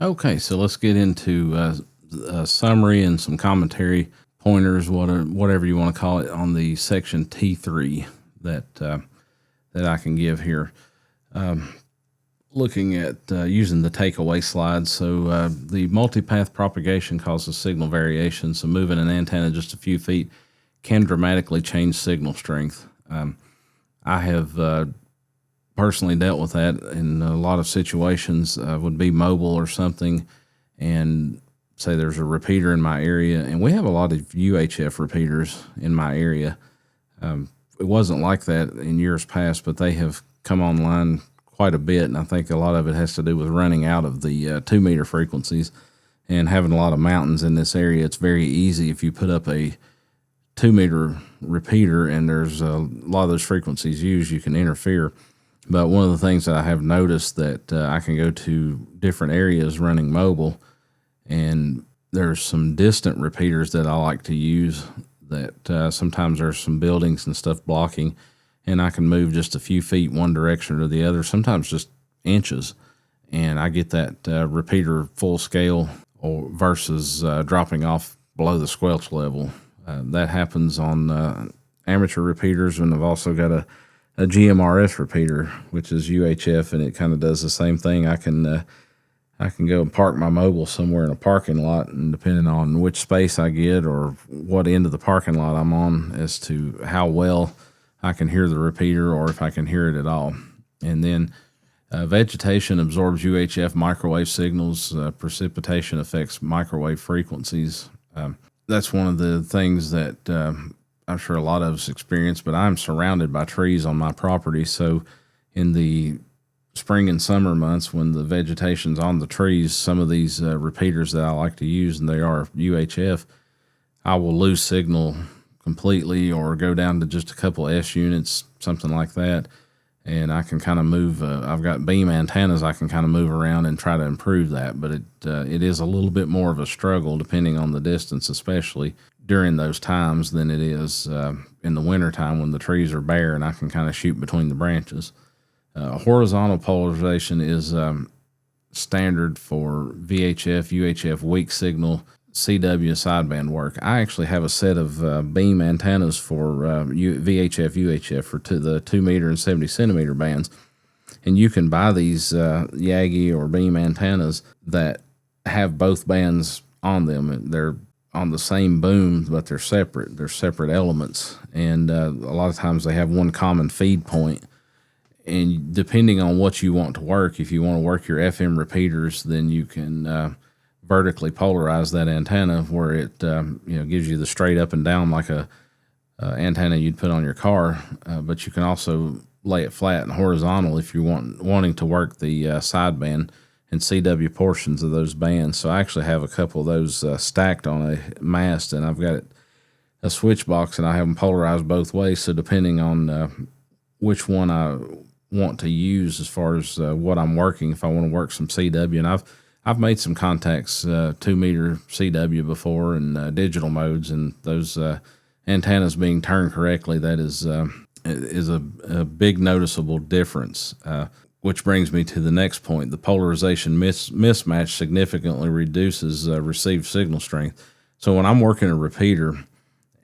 Okay, so let's get into a summary and some commentary pointers, whatever you want to call it, on the section T3 that I can give here. Looking at using the takeaway slides, so the multipath propagation causes signal variation. So moving an antenna just a few feet can dramatically change signal strength. I have personally dealt with that in a lot of situations. Would be mobile or something, and say there's a repeater in my area, and we have a lot of UHF repeaters in my area. It wasn't like that in years past, but they have come online quite a bit, and I think a lot of it has to do with running out of the 2 meter frequencies and having a lot of mountains in this area. It's very easy if you put up a 2 meter repeater and there's a lot of those frequencies used, you can interfere. But one of the things that I have noticed that I can go to different areas running mobile, and there's some distant repeaters that I like to use that sometimes there's some buildings and stuff blocking, and I can move just a few feet one direction or the other, sometimes just inches, and I get that repeater full scale or versus dropping off below the squelch level. That happens on amateur repeaters, and I've also got a GMRS repeater, which is UHF, and it kind of does the same thing. I can go and park my mobile somewhere in a parking lot, and depending on which space I get or what end of the parking lot I'm on as to how well I can hear the repeater or if I can hear it at all. And then vegetation absorbs UHF microwave signals. Precipitation affects microwave frequencies. That's one of the things that I'm sure a lot of us experience, but I'm surrounded by trees on my property. So in the spring and summer months when the vegetation's on the trees, some of these repeaters that I like to use, and they are UHF, I will lose signal completely or go down to just a couple of S units, something like that. And I can kind of move. I've got beam antennas I can kind of move around and try to improve that, but it is a little bit more of a struggle depending on the distance, especially during those times, than it is in the wintertime when the trees are bare and I can kind of shoot between the branches. Horizontal polarization is standard for VHF, UHF, weak signal, CW sideband work. I actually have a set of beam antennas for VHF, UHF for the 2 meter and 70 centimeter bands. And you can buy these Yagi or beam antennas that have both bands on them. They're on the same boom, but they're separate. They're separate elements. And a lot of times they have one common feed point. And depending on what you want to work, if you want to work your FM repeaters, then you can vertically polarize that antenna where it gives you the straight up and down like a antenna you'd put on your car. But you can also lay it flat and horizontal if you're wanting to work the sideband and CW portions of those bands. So I actually have a couple of those stacked on a mast, and I've got a switch box, and I have them polarized both ways. So depending on which one I want to use as far as what I'm working, if I want to work some CW, and I've made some contacts 2 meter CW before in digital modes, and those antennas being turned correctly, that is a big noticeable difference. Which brings me to the next point. The polarization mismatch significantly reduces received signal strength. So when I'm working a repeater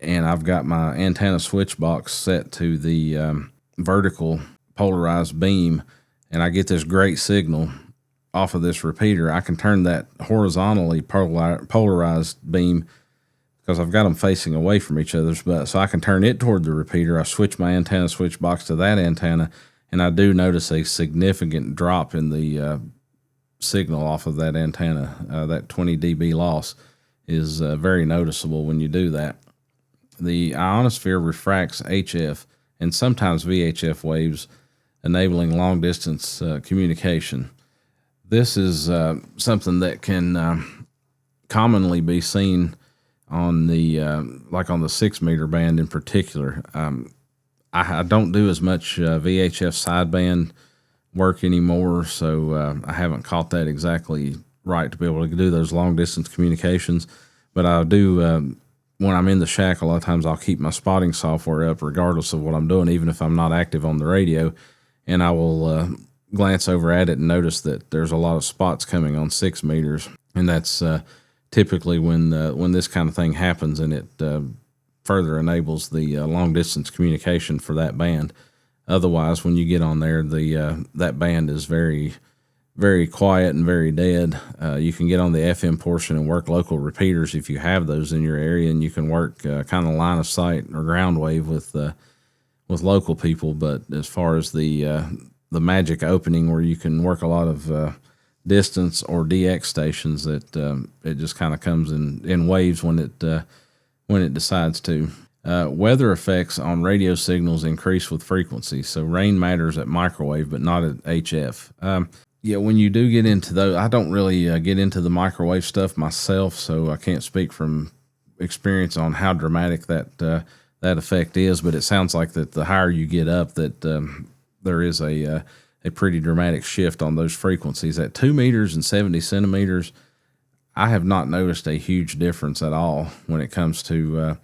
and I've got my antenna switch box set to the vertical polarized beam, and I get this great signal off of this repeater, I can turn that horizontally polarized beam, because I've got them facing away from each other, so I can turn it toward the repeater. I switch my antenna switch box to that antenna, and I do notice a significant drop in the signal off of that antenna. That 20 dB loss is very noticeable when you do that. The ionosphere refracts HF and sometimes VHF waves, enabling long-distance communication. This is something that can commonly be seen on the like on the 6 meter band in particular. I don't do as much VHF sideband work anymore, so I haven't caught that exactly right to be able to do those long-distance communications. But I do, when I'm in the shack, a lot of times I'll keep my spotting software up regardless of what I'm doing, even if I'm not active on the radio, and I will glance over at it and notice that there's a lot of spots coming on 6 meters, and that's typically when this kind of thing happens, and it further enables the long distance communication for that band. Otherwise, when you get on there, the that band is very, very quiet and very dead. You can get on the FM portion and work local repeaters if you have those in your area, and you can work kind of line of sight or ground wave with local people. But as far as the magic opening where you can work a lot of distance or DX stations, that it just kind of comes in waves when it decides to. Weather effects on radio signals increase with frequency. So rain matters at microwave, but not at HF. Yeah, when you do get into those, I don't really get into the microwave stuff myself, so I can't speak from experience on how dramatic that effect is. But it sounds like that the higher you get up, that there is a pretty dramatic shift on those frequencies. At 2 meters and 70 centimeters, I have not noticed a huge difference at all when it comes to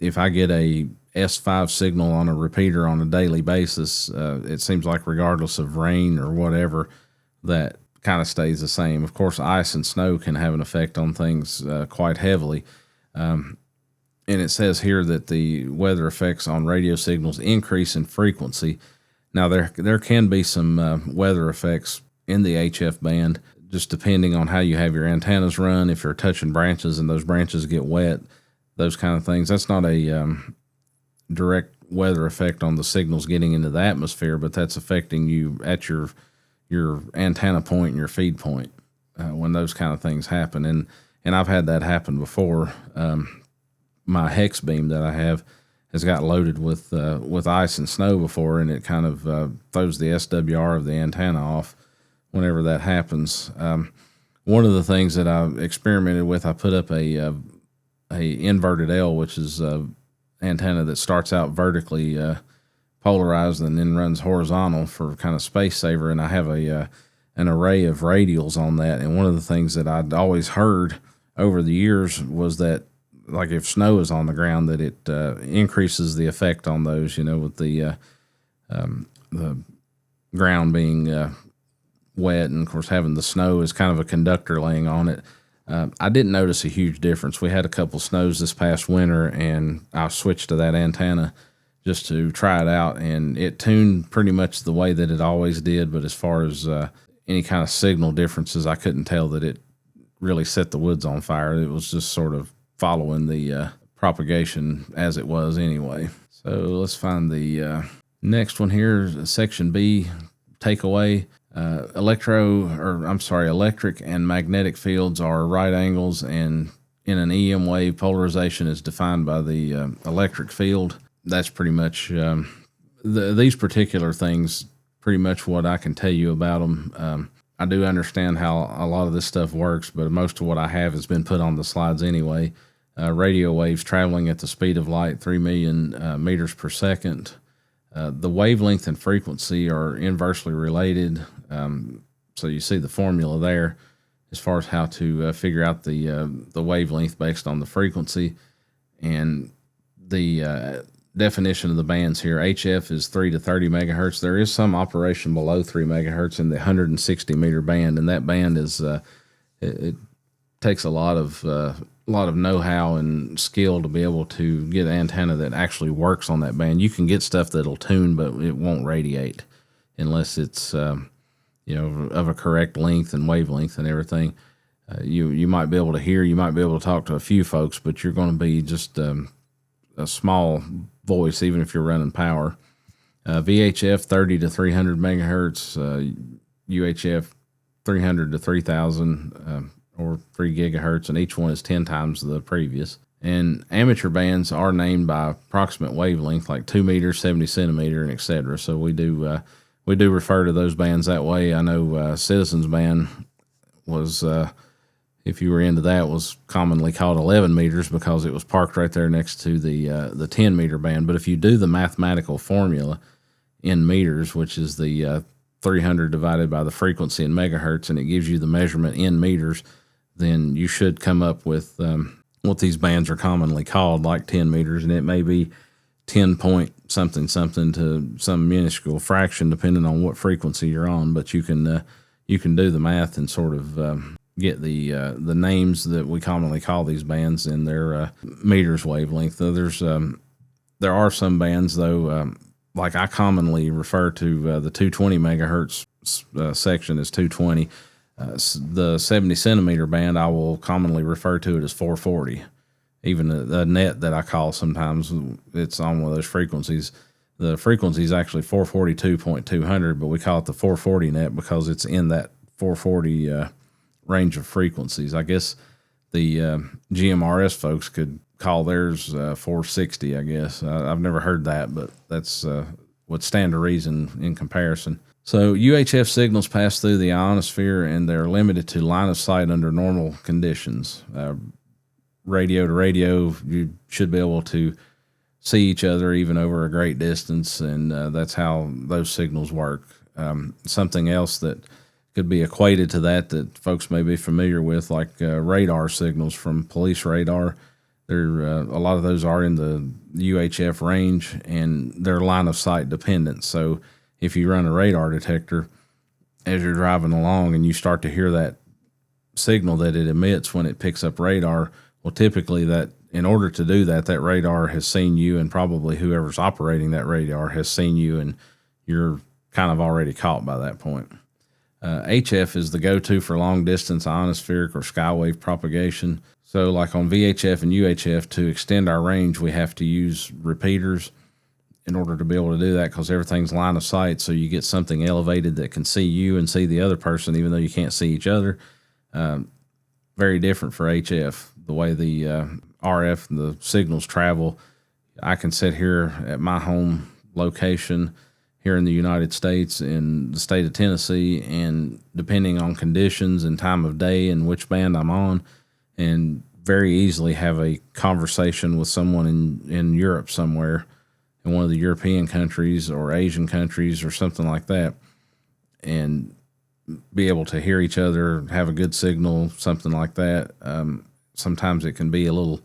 if I get a S5 signal on a repeater on a daily basis. It seems like regardless of rain or whatever, that kind of stays the same. Of course, ice and snow can have an effect on things quite heavily. And it says here that the weather effects on radio signals increase in frequency. Now, there can be some weather effects in the HF band, just depending on how you have your antennas run, if you're touching branches and those branches get wet, those kind of things. That's not a direct weather effect on the signals getting into the atmosphere, but that's affecting you at your antenna point and your feed point when those kind of things happen. And I've had that happen before. My hex beam that I have has got loaded with ice and snow before, and it kind of throws the SWR of the antenna off whenever that happens. One of the things that I experimented with, I put up a inverted L, which is antenna that starts out vertically polarized and then runs horizontal for kind of space saver, and I have an array of radials on that. And one of the things that I'd always heard over the years was that, like, if snow is on the ground, that it increases the effect on those, with the ground being wet, and of course having the snow as kind of a conductor laying on it. I didn't notice a huge difference. We had a couple snows this past winter, and I switched to that antenna just to try it out, and it tuned pretty much the way that it always did. But as far as any kind of signal differences, I couldn't tell that it really set the woods on fire. It was just sort of following the propagation as it was anyway. So let's find the next one here, section B, takeaway. Electric and magnetic fields are right angles, and in an EM wave, polarization is defined by the electric field. That's pretty much these particular things, pretty much what I can tell you about them. I do understand how a lot of this stuff works, but most of what I have has been put on the slides anyway. Radio waves traveling at the speed of light, 3 million meters per second. The wavelength and frequency are inversely related. So you see the formula there as far as how to figure out the wavelength based on the frequency. And the definition of the bands here, HF is 3 to 30 megahertz. There is some operation below 3 megahertz in the 160 meter band, and that band is it takes a lot of know-how and skill to be able to get an antenna that actually works on that band. You can get stuff that'll tune, but it won't radiate unless it's of a correct length and wavelength and everything. You might be able to hear, you might be able to talk to a few folks, but you're going to be just a small voice, even if you're running power. VHF 30 to 300 megahertz, UHF 300 to 3000 or 3 gigahertz, and each one is 10 times the previous. And amateur bands are named by approximate wavelength, like 2 meters, 70 centimeter, and etc. So we do refer to those bands that way. I know Citizens Band was, if you were into that, was commonly called 11 meters because it was parked right there next to the 10 meter band. But if you do the mathematical formula in meters, which is the 300 divided by the frequency in megahertz, and it gives you the measurement in meters, then you should come up with what these bands are commonly called, like 10 meters, and it may be 10 point something something to some minuscule fraction, depending on what frequency you're on. But you can do the math and sort of get the names that we commonly call these bands in their meters wavelength. There are some bands though, like I commonly refer to the 220 megahertz section as 220. The 70 centimeter band, I will commonly refer to it as 440. Even the net that I call sometimes, it's on one of those frequencies. The frequency is actually 442.200, but we call it the 440 net because it's in that 440 range of frequencies. I guess the GMRS folks could call theirs 460, I guess. I've never heard that, but that's would stand to reason in comparison. So UHF signals pass through the ionosphere, and they're limited to line of sight under normal conditions. Radio to radio, you should be able to see each other even over a great distance, and that's how those signals work. Something else that could be equated to that folks may be familiar with, like radar signals from police radar. A lot of those are in the UHF range, and they're line of sight dependent. So if you run a radar detector as you're driving along and you start to hear that signal that it emits when it picks up radar, well, typically that in order to do that, that radar has seen you, and probably whoever's operating that radar has seen you, and you're kind of already caught by that point. HF is the go-to for long-distance ionospheric or skywave propagation. So like on VHF and UHF, to extend our range, we have to use repeaters in order to be able to do that, because everything's line of sight, so you get something elevated that can see you and see the other person even though you can't see each other. Very different for HF, the way the RF and the signals travel. I can sit here at my home location here in the United States, in the state of Tennessee, and depending on conditions and time of day and which band I'm on, and very easily have a conversation with someone in Europe somewhere, in one of the European countries or Asian countries or something like that, and be able to hear each other, have a good signal, something like that. Sometimes it can be a little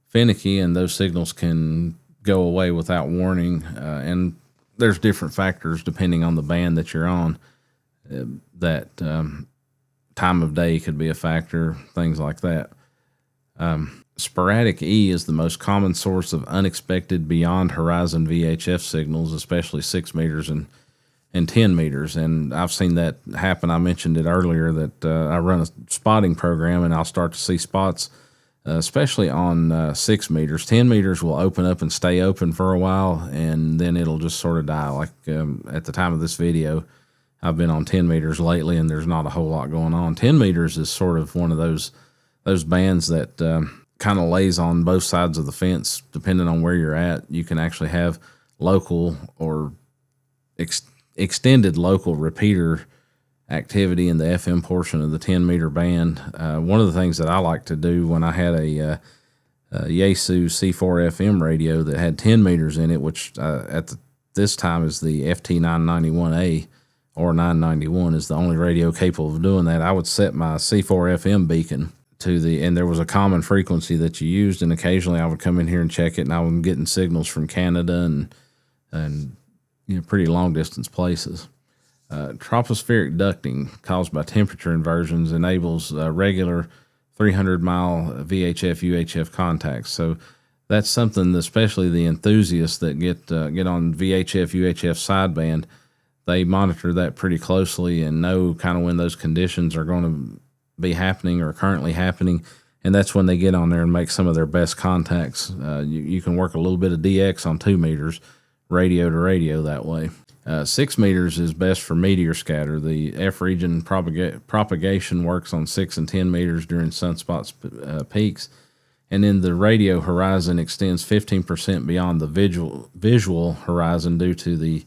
finicky, and those signals can go away without warning, and there's different factors depending on the band that you're on. That time of day could be a factor, things like that. Sporadic E is the most common source of unexpected beyond horizon VHF signals, especially 6 meters and 10 meters. And I've seen that happen. I mentioned it earlier that I run a spotting program, and I'll start to see spots, especially on 6 meters. 10 meters will open up and stay open for a while, and then it'll just sort of die. Like at the time of this video, I've been on 10 meters lately, and there's not a whole lot going on. 10 meters is sort of one of those bands that kind of lays on both sides of the fence, depending on where you're at. You can actually have local or extended local repeater activity in the FM portion of the 10-meter band. One of the things that I like to do when I had a Yaesu C4 FM radio that had 10 meters in it, which this time is the FT991A or 991, is the only radio capable of doing that. I would set my C4 FM beacon to and there was a common frequency that you used, and occasionally I would come in here and check it, and I was getting signals from Canada and pretty long distance places. Tropospheric ducting caused by temperature inversions enables regular 300-mile VHF UHF contacts. So that's something that especially the enthusiasts that get on VHF UHF sideband, they monitor that pretty closely and know kind of when those conditions are going to be happening or currently happening, and that's when they get on there and make some of their best contacts. You can work a little bit of DX on 2 meters, radio to radio that way. 6 meters is best for meteor scatter. The F region propagation works on 6 and 10 meters during sunspots peaks, and then the radio horizon extends 15% beyond the visual horizon due to the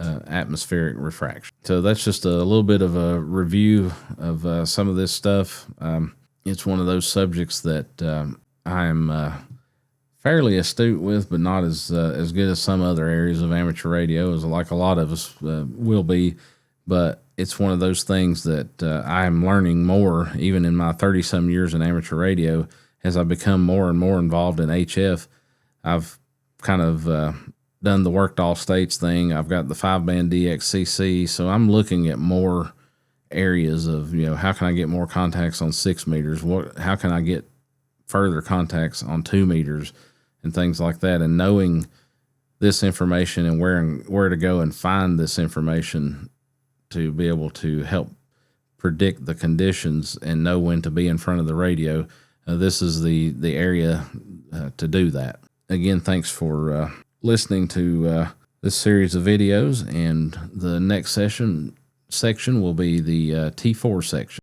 atmospheric refraction. So that's just a little bit of a review of some of this stuff. It's one of those subjects that I'm fairly astute with, but not as good as some other areas of amateur radio, as like a lot of us will be. But it's one of those things that I'm learning more, even in my 30-some years in amateur radio, as I become more and more involved in HF. I've kind of done the worked all states thing. I've got the 5-band DXCC, so I'm looking at more areas of, how can I get more contacts on 6 meters? How can I get further contacts on 2 meters and things like that? And knowing this information and where to go and find this information to be able to help predict the conditions and know when to be in front of the radio. This is the area to do that. Again, thanks for listening to this series of videos, and the next section will be the T4 section.